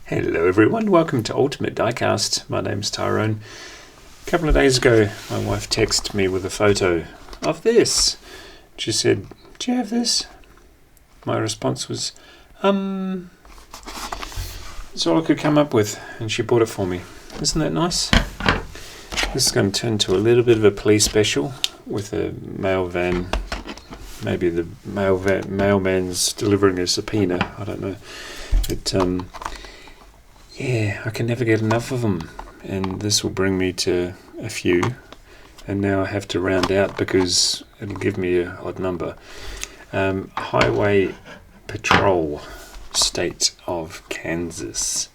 Hello everyone, welcome to Ultimate Diecast. My name's Tyrone. A couple of days ago, my wife texted me with a photo of this. She said, "Do you have this?" My response was, That's all I could come up with, and she bought it for me. Isn't that nice? This is going to turn to a little bit of a police special with a mail van. Maybe the mailman's delivering a subpoena, I don't know. But yeah, I can never get enough of them, and this will bring me to a few, and now I have to round out because it'll give me an odd number. Highway Patrol, State of Kansas,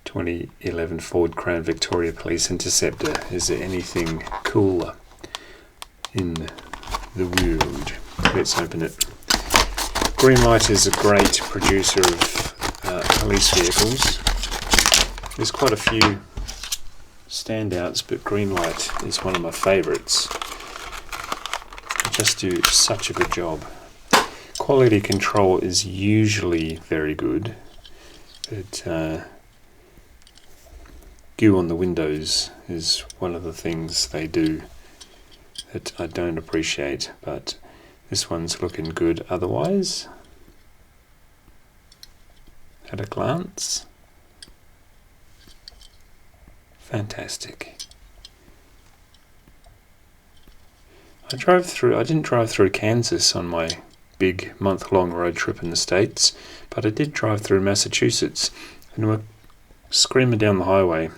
2011 Ford Crown Victoria Police Interceptor. Is there anything cooler in the world? Let's open it. Greenlight is a great producer of police vehicles. There's quite a few standouts, but Greenlight is one of my favourites. They just do such a good job. Quality control is usually very good, but goo on the windows is one of the things they do that I don't appreciate, but this one's looking good otherwise. At a glance, fantastic. I didn't drive through Kansas on my big month-long road trip in the States, but I did drive through Massachusetts, and we're screaming down the highway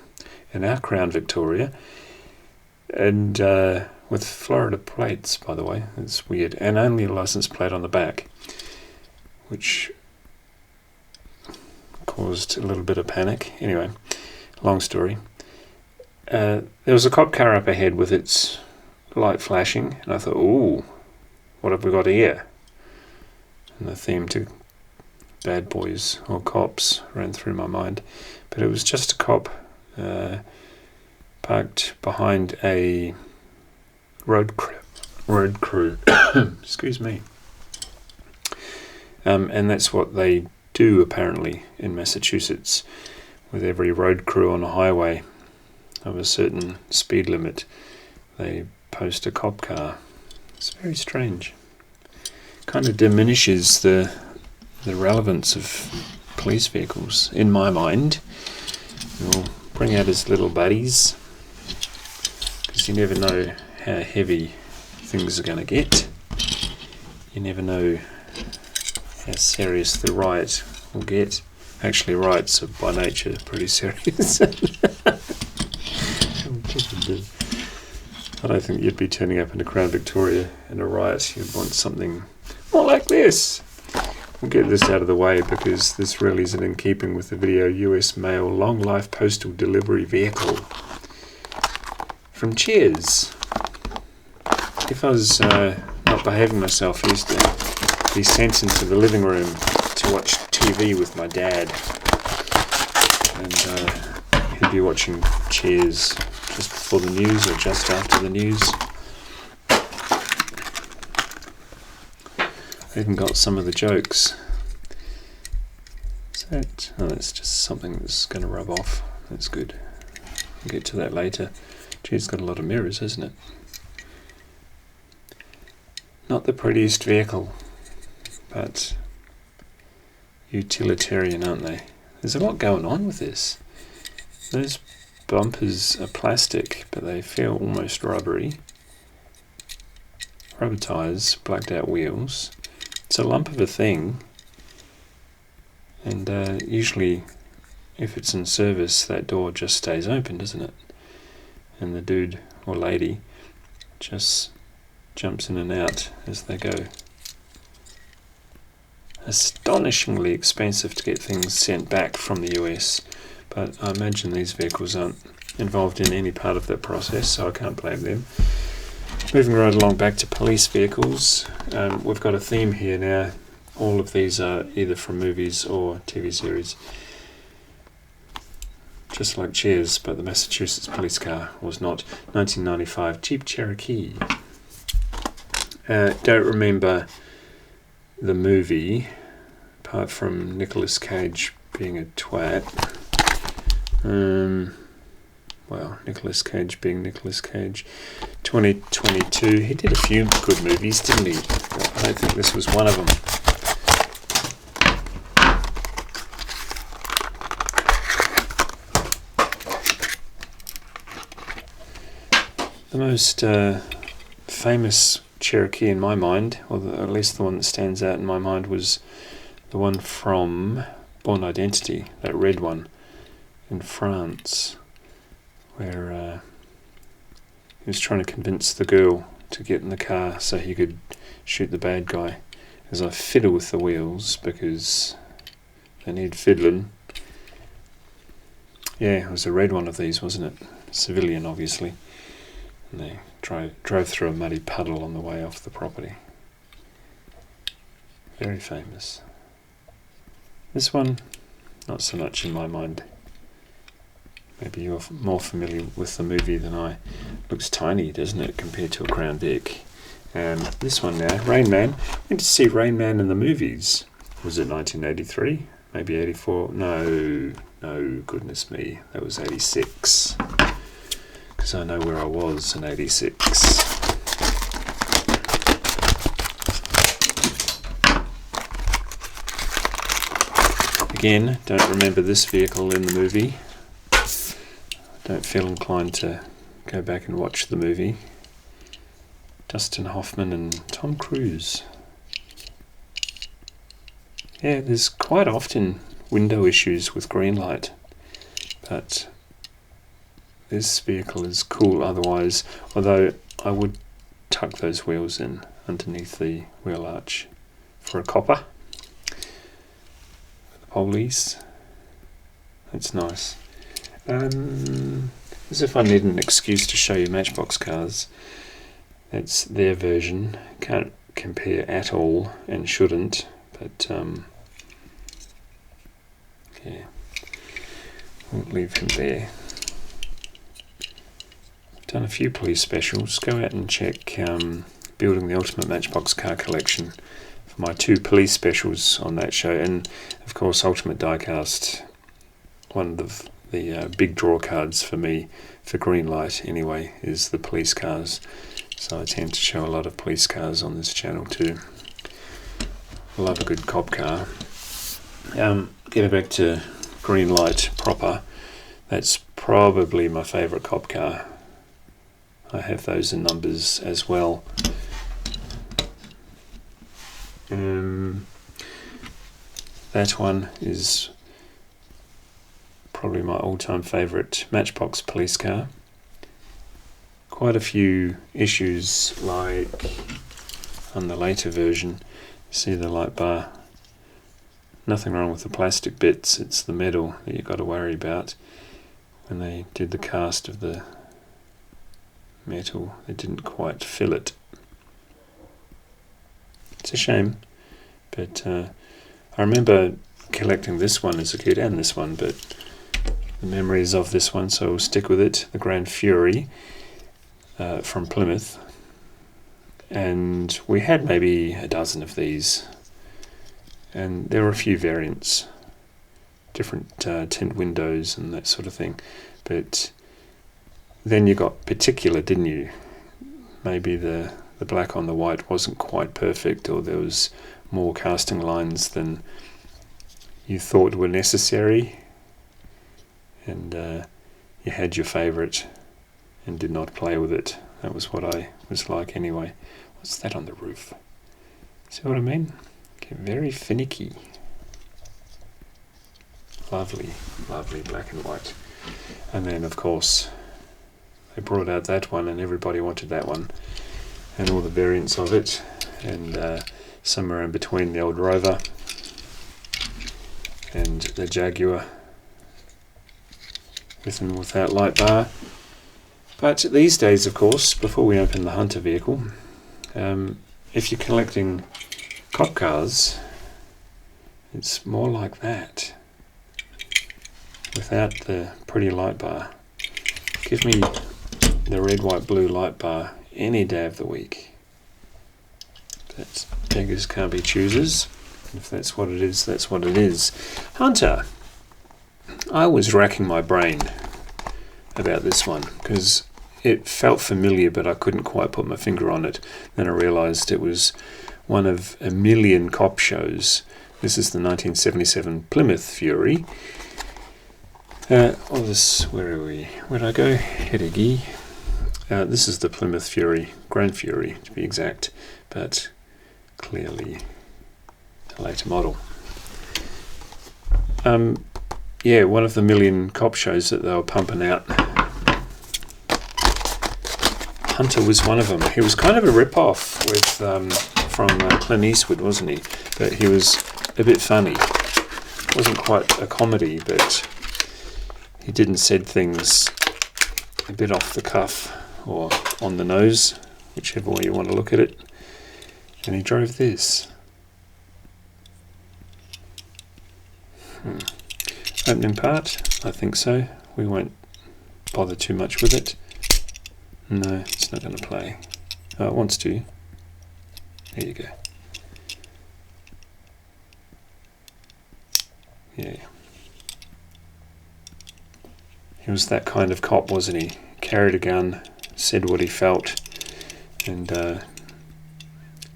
in our Crown Victoria, and with Florida plates, by the way. It's weird, and only a license plate on the back, which caused a little bit of panic. Anyway, long story. There was a cop car up ahead with its light flashing, and I thought, ooh, what have we got here? And the theme to bad boys or cops ran through my mind, but it was just a cop parked behind a road crew. Excuse me. And that's what they do apparently in Massachusetts with every road crew on a highway of a certain speed limit. They post a cop car. It's very strange. Kind of diminishes the relevance of police vehicles in my mind. We'll bring out his little buddies, because you never know how heavy things are going to get. You never know how serious the riot will get. Actually, riots are by nature pretty serious. I don't think you'd be turning up in a Crown Victoria in a riot. You'd want something more like this. We'll get this out of the way because this really isn't in keeping with the video. US Mail Long Life Postal Delivery Vehicle from Cheers. If I was not behaving myself, I used to be sent into the living room to watch TV with my dad, and he'd be watching Cheers just before the news or just after the news. I even got some of the jokes. Is that? Oh, that's just something that's going to rub off. That's good. We'll get to that later. Gee, it's got a lot of mirrors, isn't it? Not the prettiest vehicle, but utilitarian, aren't they? There's a lot going on with this. Those bumpers are plastic, but they feel almost rubbery. Rubber tyres, blacked out wheels. It's a lump of a thing, and usually if it's in service, that door just stays open, doesn't it? And the dude or lady just jumps in and out as they go. Astonishingly expensive to get things sent back from the US, but I imagine these vehicles aren't involved in any part of that process, so I can't blame them. Moving right along back to police vehicles, we've got a theme here now. All of these are either from movies or TV series. Just like Cheers, but the Massachusetts police car was not. 1995 Jeep Cherokee. Don't remember the movie, apart from Nicolas Cage being a twat. Well, Nicolas Cage being Nicolas Cage. 2022, he did a few good movies, didn't he? I don't think this was one of them. The most famous Cherokee in my mind, or at least the one that stands out in my mind, was the one from Born Identity, that red one in France, where he was trying to convince the girl to get in the car so he could shoot the bad guy, as I fiddle with the wheels because they need fiddling. Yeah, it was a red one of these, wasn't it? Civilian, obviously. And they drove through a muddy puddle on the way off the property. Very famous. This one, not so much in my mind. Maybe you're more familiar with the movie than I. Looks tiny, doesn't it, compared to a Crown Vic? This one now, Rain Man. Went to see Rain Man in the movies. Was it 1983? Maybe 84? No, goodness me. That was 86. Because I know where I was in 86. Again, don't remember this vehicle in the movie. Don't feel inclined to go back and watch the movie. Dustin Hoffman and Tom Cruise. Yeah, there's quite often window issues with Greenlight, but this vehicle is cool otherwise, although I would tuck those wheels in underneath the wheel arch for a copper. The police. That's nice. As if I need an excuse to show you Matchbox cars. That's their version. Can't compare at all and shouldn't, but yeah, won't leave him there. I've done a few police specials. Go out and check Building the Ultimate Matchbox Car Collection for my 2 police specials on that show, and of course Ultimate Diecast, one of the big draw cards for me, for Greenlight anyway, is the police cars. So I tend to show a lot of police cars on this channel too. I love a good cop car. Getting back to Greenlight proper, that's probably my favourite cop car. I have those in numbers as well. That one is probably my all-time favourite Matchbox police car. Quite a few issues, like on the later version, see the light bar. Nothing wrong with the plastic bits, it's the metal that you've got to worry about. When they did the cast of the metal, they didn't quite fill it. It's a shame, but I remember collecting this one as a kid, and this one, but the memories of this one, so we'll stick with it. The Grand Fury from Plymouth, and we had maybe a dozen of these, and there were a few variants, different tint windows and that sort of thing, but then you got particular, didn't you? Maybe the black on the white wasn't quite perfect, or there was more casting lines than you thought were necessary, and you had your favourite and did not play with it. That was what I was like anyway. What's that on the roof? See what I mean? Get very finicky. Lovely, lovely black and white. And then of course they brought out that one, and everybody wanted that one, and all the variants of it, and somewhere in between the old Rover and the Jaguar, with and without light bar. But these days, of course, before we open the Hunter vehicle, if you're collecting cop cars, it's more like that, without the pretty light bar. Give me the red, white, blue light bar any day of the week. But beggars can't be choosers. If that's what it is, that's what it is. Hunter, I was racking my brain about this one because it felt familiar, but I couldn't quite put my finger on it. Then I realised it was one of a million cop shows. This is the 1977 Plymouth Fury. Where are we? Where'd I go? Hedeggy. This is the Plymouth Fury, Grand Fury to be exact, but clearly a later model. Yeah, one of the million cop shows that they were pumping out. Hunter was one of them. He was kind of a rip-off from Clint Eastwood, wasn't he? But he was a bit funny. Wasn't quite a comedy, but he didn't said things a bit off the cuff or on the nose, whichever way you want to look at it. And he drove this. Opening part? I think so. We won't bother too much with it. No, it's not going to play. Oh, it wants to. There you go. Yeah. He was that kind of cop, wasn't he? Carried a gun, said what he felt, and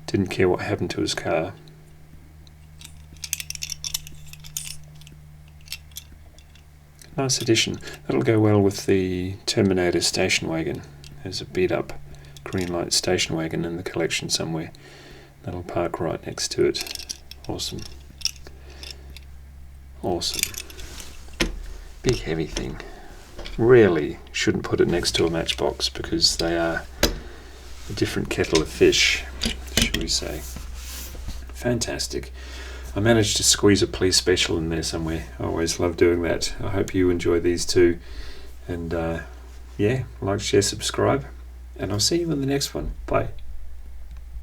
didn't care what happened to his car. Nice addition. That'll go well with the Terminator station wagon. There's a beat up Greenlight station wagon in the collection somewhere. That'll park right next to it. Awesome. Awesome. Big heavy thing. Really shouldn't put it next to a Matchbox because they are a different kettle of fish, should we say. Fantastic. I managed to squeeze a police special in there somewhere. I always love doing that. I hope you enjoy these too. And yeah, like, share, subscribe. And I'll see you in the next one. Bye.